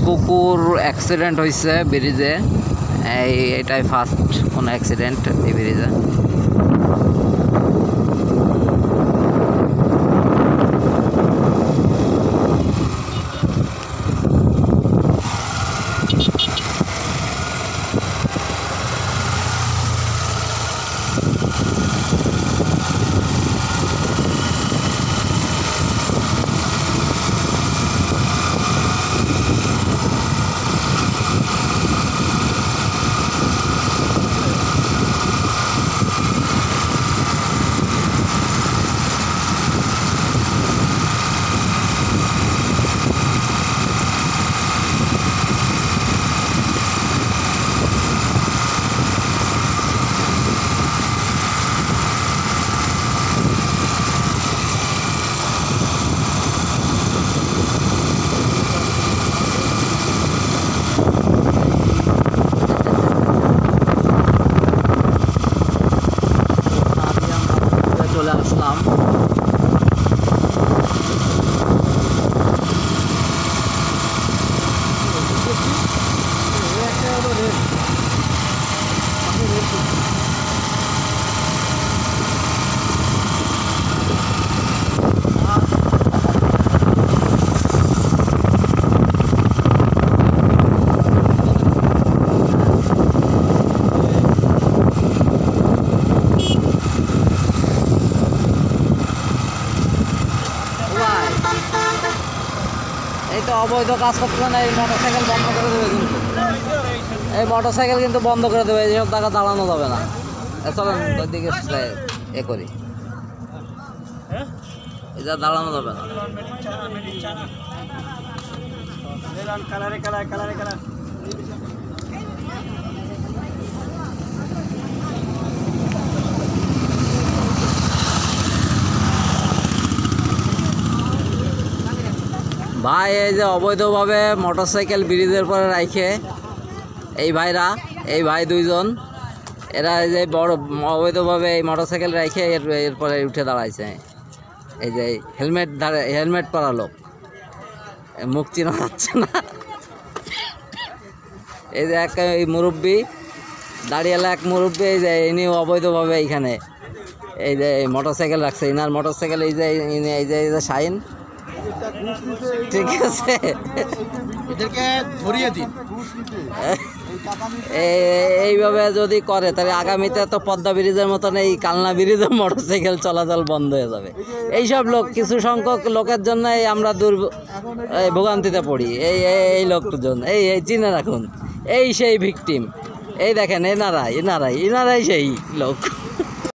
কুকুর অ্যাক্সিডেন্ট হয়েছে ব্রিজে। এটাই ফার্স্ট কোনো অ্যাক্সিডেন্ট এই ব্রিজে। চলে আসলাম। এই তো অবৈধ কাজ করছে না, এই মোটরসাইকেল বন্ধ করে দেবে কিন্তু। এই মোটরসাইকেল কিন্তু বন্ধ করে দেবে, এইসব টাকা দাঁড়ানো যাবে না। চলেন ওইদিকে এ করি, এটা দাঁড়ানো যাবে না। ভাই এই যে অবৈধভাবে মোটরসাইকেল ব্রিজের পরে রাখে এই ভাই দুইজন, এরা এই যে বড় অবৈধভাবে এই মোটরসাইকেল রাখে এরপরে উঠে দাঁড়াইছে। এই যে হেলমেট পরা লোক, মুখ চিনা যাচ্ছে না। এই যে এক মুরব্বী দাঁড়িয়েলা, এক মুরব্বী, এই যে ইনি অবৈধভাবে এইখানে এই যে মোটরসাইকেল রাখছে। ইনার মোটরসাইকেল এই যে শাইন, ঠিক আছে, এদেরকে ধরিয়ে দিন। এইভাবে যদি করে তাহলে আগামীতে তো পদ্মা ব্রিজের মতন এই কালনা ব্রিজে মোটরসাইকেল চলাচল বন্ধ হয়ে যাবে। এইসব লোক, কিছু সংখ্যক লোকের জন্য আমরা ভোগান্তিতে পড়ি। এই লোকটার জন্য এই চিনে রাখুন, এই সেই ভিকটিম। এই দেখেন এনারাই সেই লোক।